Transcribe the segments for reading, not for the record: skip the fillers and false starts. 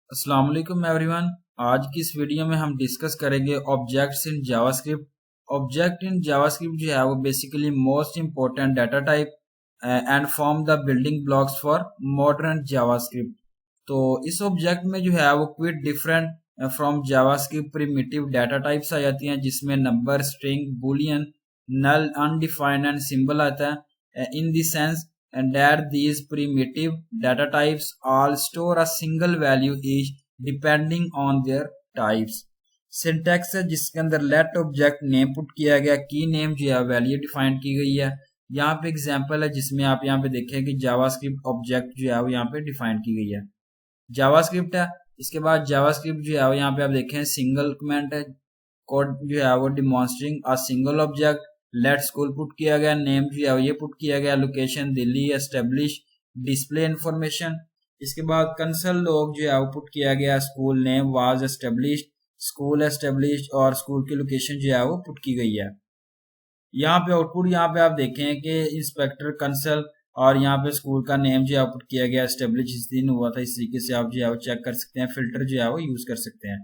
अस्सलाम वालेकुम एवरीवन। आज की इस वीडियो में हम डिस्कस करेंगे objects in JavaScript. Object in JavaScript जो है वो basically most important data type and form the building blocks for modern JavaScript. तो इस ऑब्जेक्ट में जो है वो quite different from JavaScript primitive data types आ जाती हैं, जिसमें number, string, boolean, null, undefined and symbol आता है। In the sense and that these primitive data types all store a single value each depending on their types। Syntax है जिसके अंदर late object name put किया गया, की name जो है वैल्यू डिफाइन की गई है। यहाँ पे एग्जांपल है जिसमें आप यहाँ पे देखें कि जावास्क्रिप्ट ऑब्जेक्ट जो है वो यहाँ पे डिफाइन की गई है। जावास्क्रिप्ट है, इसके बाद जावास्क्रिप्ट जो है वो यहाँ पे आप देखें सिंगल कमेंट है, कोड जो है वो demonstrating a single object. Let school put किया गया, नेम जो है ये पुट किया गया, location Delhi, establish, display information. इसके बाद कंसोल लॉग जो है वो पुट किया गया, school name was established, school established और स्कूल की लोकेशन जो है वो पुट की गई है। यहाँ पे आउटपुट यहाँ पे आप देखें कि इंस्पेक्टर कंसल और यहाँ पे स्कूल का नेम जो है पुट किया गया, एस्टेब्लिश इस दिन हुआ था। इस तरीके से आप जो है वो चेक कर सकते हैं, फिल्टर जो है वो यूज कर सकते हैं।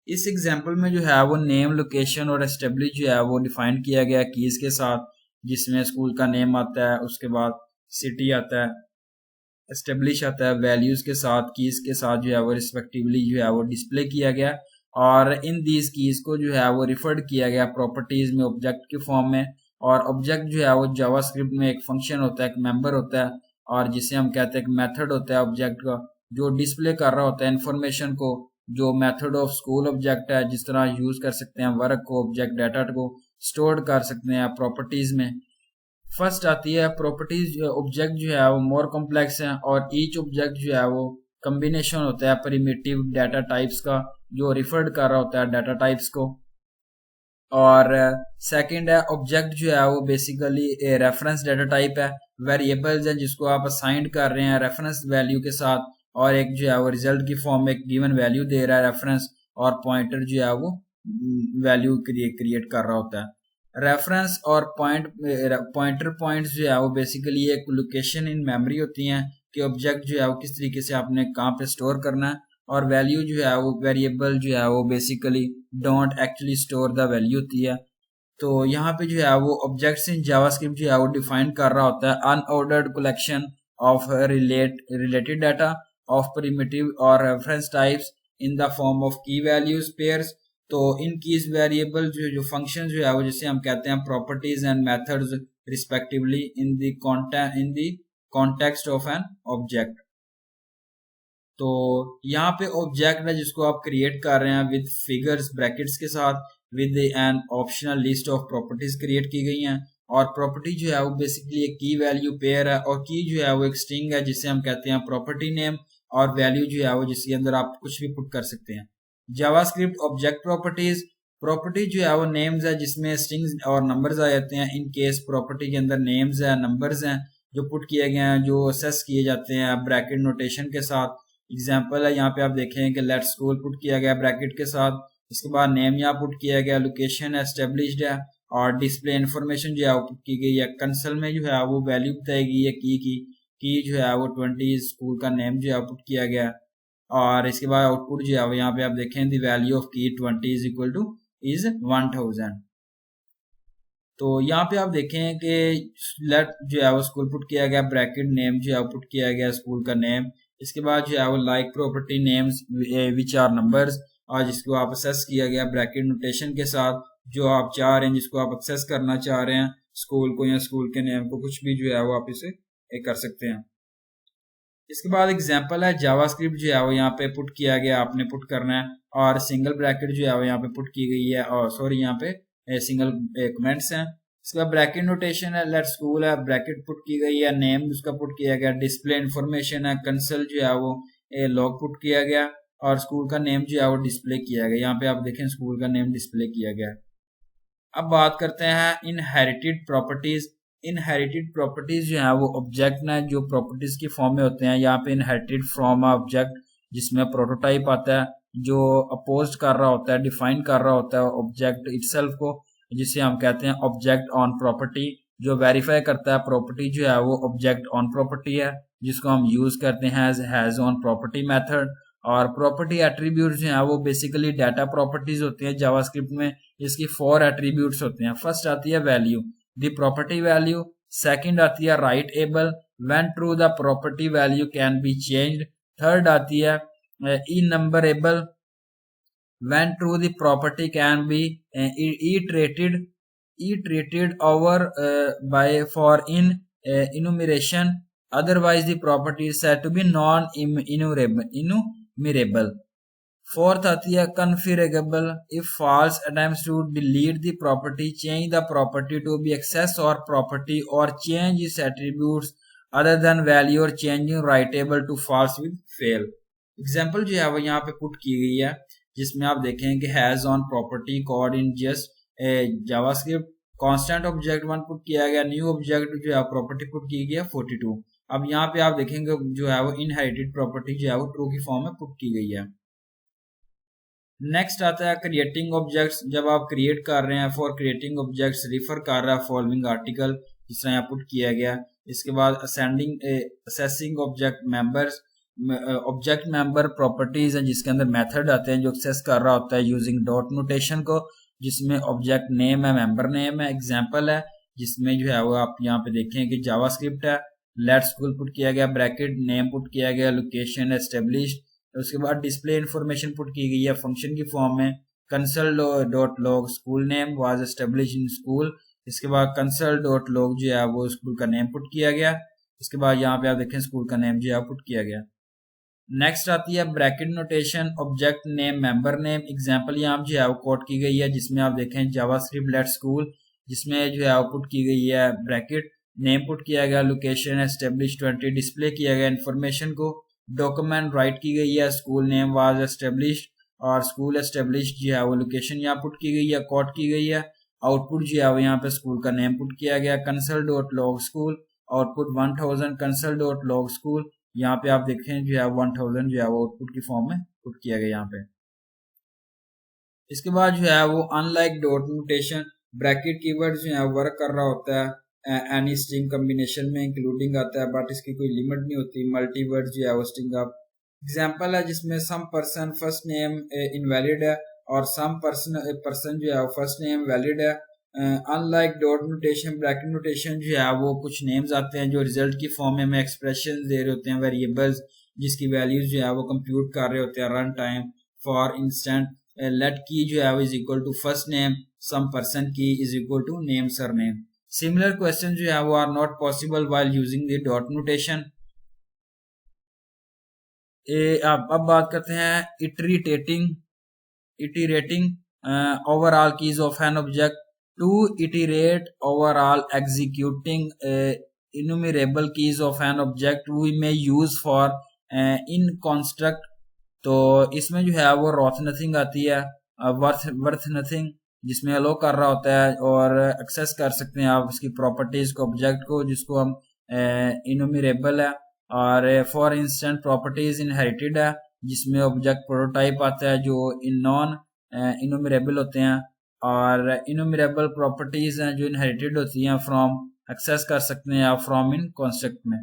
इस एग्जाम्पल में जो है वो नेम, लोकेशन और एस्टेब्लिश जो है वो डिफाइन किया गया कीज के साथ, जिसमें स्कूल का नेम आता है, उसके बाद सिटी आता है, एस्टेब्लिश आता है, वैल्यूज के साथ, कीज के साथ जो है वो रिस्पेक्टिवली जो है वो डिस्प्ले किया गया। और इन दीज कीज को जो है वो रिफर्ड किया गया प्रॉपर्टीज में ऑब्जेक्ट के फॉर्म में। और ऑब्जेक्ट जो है वो जावास्क्रिप्ट में एक फंक्शन होता है, एक मेंबर होता है, और जिसे हम कहते हैं एक मेथड होता है ऑब्जेक्ट का, जो डिस्प्ले कर रहा होता है इंफॉर्मेशन को। जो मेथड ऑफ स्कूल ऑब्जेक्ट है, जिस तरह यूज कर सकते हैं वर्क को, ऑब्जेक्ट डाटा को स्टोर कर सकते हैं प्रॉपर्टीज में। फर्स्ट आती है प्रॉपर्टीज। ऑब्जेक्ट जो है वो मोर कॉम्प्लेक्स है और ईच ऑब्जेक्ट जो है वो कम्बिनेशन होता है प्रिमिटिव डाटा टाइप्स का, जो रिफर्ड कर रहा होता है डाटा टाइप्स को। और सेकंड है ऑब्जेक्ट जो है वो बेसिकली रेफरेंस डाटा टाइप है, वेरिएबल्स है जिसको आप असाइन कर रहे हैं रेफरेंस वैल्यू के साथ, और एक जो है वो रिजल्ट की फॉर्म में एक गिवन वैल्यू दे रहा है रेफरेंस, और पॉइंटर जो है वो वैल्यू क्रिएट कर रहा होता है। रेफरेंस और पॉइंटर पॉइंट्स जो है वो बेसिकली एक लोकेशन इन मेमोरी होती हैं कि ऑब्जेक्ट जो है वो किस तरीके से आपने कहाँ पे स्टोर करना है। और वैल्यू जो है वो वेरिएबल जो है वो basically don't actually store the value होती है। तो यहाँ पे जो है वो ऑब्जेक्ट्स इन जावास्क्रिप्ट जो है वो डिफाइन कर रहा होता है unordered collection of related data of primitive और reference types in the form of key values pairs. तो इन कीज वेरिएबल जो फंक्शन जो है वो जिसे हम कहते हैं properties and methods respectively in the context of an object. तो यहाँ पे ऑब्जेक्ट है जिसको आप क्रिएट कर रहे हैं विद फिगर्स ब्रैकेट्स के साथ, with an optional list of properties create की गई हैं। और प्रॉपर्टी जो है वो बेसिकली एक की वैल्यू पेयर है, और की जो है वो एक स्ट्रिंग है जिसे हम कहते हैं प्रॉपर्टी नेम, और वैल्यू जो है वो जिसके अंदर आप कुछ भी पुट कर सकते हैं। जावास्क्रिप्ट ऑब्जेक्ट प्रॉपर्टीज, प्रॉपर्टी जो है वो नेम्स है जिसमें स्ट्रिंग्स और नंबर्स आ जाते हैं। इन केस प्रॉपर्टी के अंदर नेम्स है, नंबर्स हैं जो पुट किए गए हैं, जो असेस किए जाते हैं ब्रैकेट नोटेशन के साथ। एग्जाम्पल है यहाँ पे आप देखें कि लेट स्कूल पुट किया गया ब्रैकेट के साथ, इसके बाद नेम यहाँ पुट किया गया, लोकेशन एस्टेब्लिश्ड है, और डिस्प्ले इंफॉर्मेशन जो है पुट की गई है। कंसोल में जो है वो वैल्यू बताएगी ये की जो है वो 20, स्कूल का नेम जो है पुट किया गया। और इसके बाद आउटपुट जो है वो यहाँ पे आप देखें द वैल्यू ऑफ की 20 इज इक्वल टू इज 1000। तो यहाँ पे आप देखें कि लेट जो है वो स्कूल पुट किया गया, ब्रैकेट नेम जो है वो पुट किया गया, स्कूल का नेम। इसके बाद जो है वो like property names which are numbers, और जिसको आप एक्सेस किया गया ब्रैकेट नोटेशन के साथ, जो आप चाह रहे हैं जिसको आप एक्सेस करना चाह रहे हैं, स्कूल को या स्कूल के नेम को, कुछ भी जो है वो आप इसे कर सकते हैं। इसके बाद एग्जांपल है जावास्क्रिप्ट जो है वो यहाँ पे पुट किया गया, आपने पुट करना है, और सिंगल ब्रैकेट जो है वो यहाँ पे पुट की गई है, और सॉरी यहाँ पे सिंगल कमेंट्स हैं। इसके बाद ब्रैकेट नोटेशन है, लेट स्कूल है, ब्रैकेट पुट की गई है, नेम उसका पुट किया गया, डिस्प्ले इंफॉर्मेशन है, कंसोल जो है वो लॉग पुट किया गया, और स्कूल का नेम जो है वो डिस्प्ले किया गया। यहाँ पे आप देखें स्कूल का नेम डिस्प्ले किया गया। अब बात करते हैं इनहेरिटेड प्रॉपर्टीज। इनहेरिटेड प्रॉपर्टीज जो है वो ऑब्जेक्ट ना जो प्रॉपर्टीज की फॉर्म में होते हैं। यहाँ पे इनहेरिटेड फ्रॉम ऑब्जेक्ट जिसमें प्रोटोटाइप आता है, जो अपोज कर रहा होता है, डिफाइन कर रहा होता है ऑब्जेक्ट इटसेल्फ को, जिसे हम कहते हैं ऑब्जेक्ट ऑन प्रॉपर्टी, जो वेरीफाई करता है प्रॉपर्टी जो है वो ऑब्जेक्ट ऑन प्रॉपर्टी है, जिसको हम यूज करते हैं as has own property method. और प्रॉपर्टी एट्रीब्यूट्स जो हैं वो बेसिकली डाटा प्रॉपर्टीज होती हैं जावास्क्रिप्ट में। इसकी 4 एट्रीब्यूट्स होते हैं। फर्स्ट आती है value, the property value. Second आती है writable, when true the property value can be changed. Third आती है enumerable, when true the property can be iterated over by for in enumeration, otherwise the property is said to be non-enumerable. Fourth आती है configurable, if false attempts to delete the property, change the property to be access or property or change its attributes other than value or changing writable to false will fail. Example जो है वो यहाँ पे put की गई है, जिसमें आप देखें कि has own property code in just JavaScript, constant object 1 put किया गया, न्यू ऑब्जेक्ट जो है प्रॉपर्टी पुट की गई है 42। अब यहाँ पे आप देखेंगे जो है वो इनहेरिटेड प्रॉपर्टी जो है वो ट्रू की फॉर्म में पुट की गई है। नेक्स्ट आता है क्रिएटिंग ऑब्जेक्ट्स। जब आप क्रिएट कर रहे हैं, फॉर क्रिएटिंग ऑब्जेक्ट्स रिफर कर रहा है फॉलोइंग आर्टिकल, जिस तरह यहाँ पुट किया गया। इसके बाद assessing object members, object member properties है जिसके अंदर मेथड आते हैं जो एक्सेस कर रहा होता है यूजिंग डॉट नोटेशन को, जिसमें ऑब्जेक्ट नेम है, मेंबर नेम है। एग्जांपल है जिसमें जो है वो आप यहाँ पे देखें कि जावास्क्रिप्ट है, लेट स्कूल पुट किया गया, ब्रैकेट नेम पुट किया गया, लोकेशन एस्टेब्लिश्ड। उसके बाद डिस्प्ले इन्फॉर्मेशन पुट की गई है फंक्शन की फॉर्म में, console dot log school name was established in school. इसके बाद कंसोल डॉट लॉग जो है वो स्कूल का नेम पुट किया गया। इसके बाद यहाँ पे आप देखें स्कूल का नेम जो है पुट किया गया। नेक्स्ट आती है bracket notation, object name, member name. Example यहाँ जो है वो कोड की गई है, जिसमें आप देखें जावास्क्रिप्ट लेट स्कूल, जिसमें जो है पुट की गई है ब्रैकेट नेम पुट किया गया, लोकेशन एस्टेब्लिश 20, डिस्प्ले किया गया इन्फॉर्मेशन को, डॉक्यूमेंट राइट की गई है, स्कूल नेम वाज एस्टेब्लिश्ड और स्कूल एस्टेब्लिश्ड जो है वो लोकेशन यहाँ पुट की गई है, कोड की गई है। आउटपुट जो है वो यहाँ पे स्कूल का नेम पुट किया गया, console dot log school, output 1000, console dot log school. यहाँ पे आप देखें जो है 1000 जो है वो आउटपुट की फॉर्म में पुट किया गया यहाँ पे। इसके बाद जो है वो unlike dot notation, bracket keyword जो है वर्क कर रहा होता है एनी स्ट्रिंग कॉम्बिनेशन में इंक्लूडिंग आता है, बट इसकी कोई लिमिट नहीं होती। मल्टीवर्ड जो है वो स्ट्रिंग अप। एग्जांपल है जिसमें some person first name invalid है और सम पर्सन जो है फर्स्ट नेम वैलिड है। Unlike dot notation, bracket notation जो है वो कुछ नेम्स आते हैं जो रिजल्ट की फॉर्म में एक्सप्रेशन दे रहे होते हैं, वेरिएबल्स जिसकी वैल्यूज जो है वो कंप्यूट कर रहे होते हैं run time. For instance let key जो है वो is equal to first name, some person key is equal to name surname. Similar question जो है वो are not possible while using the dot notation. अब बात करते हैं iterating over all keys of an object. To iterate overall executing enumerable keys of an object we may use for in construct। तो इसमें जो है वो worth nothing आती है, worth nothing जिसमें अलो कर रहा होता है और एक्सेस कर सकते हैं आप इसकी प्रॉपर्टीज को, ऑब्जेक्ट को, जिसको हम इनुमरेबल है। और फॉर इंस्टेंट प्रॉपर्टीज इनहेरिटेड है जिसमें ऑब्जेक्ट प्रोटोटाइप आता है जो नॉन इनुमरेबल होते हैं। और इनुमरेबल प्रॉपर्टीज हैं जो इनहेरिटेड होती हैं फ्रॉम, एक्सेस कर सकते हैं आप फ्रॉम इन कॉन्स्ट्रक्ट में।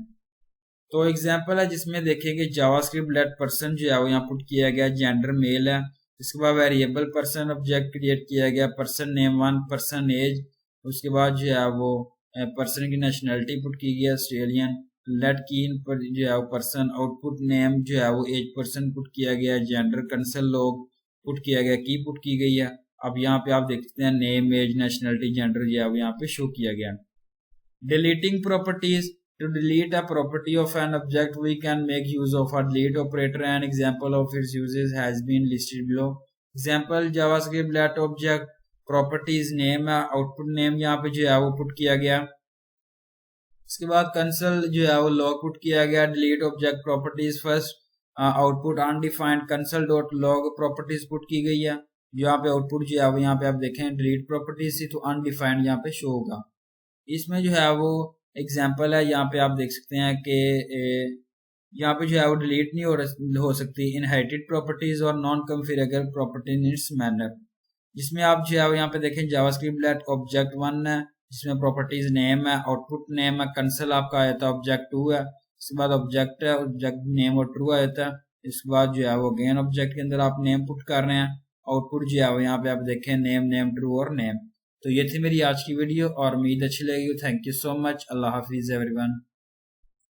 तो एग्जांपल है जिसमें देखेंगे जावास्क्रिप्ट लेट पर्सन जो है वो यहाँ पुट किया गया, जेंडर मेल है। इसके बाद वेरिएबल पर्सन ऑब्जेक्ट क्रिएट किया गया, पर्सन नेम 1, पर्सन एज। उसके बाद जो है वो पर्सन की नेशनलिटी पुट की गई ऑस्ट्रेलियन। लेट की इन पर जो है वो पर्सन, आउटपुट नेम जो है वो एज पर्सन पुट किया गया, जेंडर कंसोल लॉग पुट किया गया, की पुट की गई है। अब यहाँ पे आप देखते हैं नेम, एज, नेशनलिटी, जेंडर जो है वो यहाँ पे शो किया गया। Deleting properties, to delete a property of an object we can make use of a delete operator and example of its uses has been listed below. Example JavaScript let object properties name है, output name यहाँ पे जो है वो put किया गया। इसके बाद कंसोल जो है वो लॉग पुट किया गया, delete object properties first, output undefined console dot log properties put की गई है। यहाँ पे आउटपुट जो है वो यहाँ पे आप देखें डिलीट प्रॉपर्टीज थी तो अनडिफाइंड यहाँ पे शो होगा। इसमें जो है वो एग्जांपल है, यहाँ पे आप देख सकते हैं कि यहाँ पे जो है वो डिलीट नहीं हो सकती इनहेरिटेड प्रॉपर्टीज और non configurable property in its manner. जिसमें आप जो है वो यहाँ पे देखें जावास्क्रिप्ट लेट ऑब्जेक्ट 1 है जिसमें प्रॉपर्टीज नेम है, आउटपुट नेम है, कंसोल आपका आया था ऑब्जेक्ट 2 है। इसके बाद ऑब्जेक्ट है, ऑब्जेक्ट नेम और ट्रू आया था। इसके बाद जो है वो अगेन ऑब्जेक्ट के अंदर आप नेम पुट कर रहे हैं। आउटपुट जो है वो यहाँ पे आप देखें नेम नेम ट्रू और नेम। तो ये थी मेरी आज की वीडियो और उम्मीद अच्छी लगी। Thank you so much. अल्लाह हाफिज़ एवरीवन।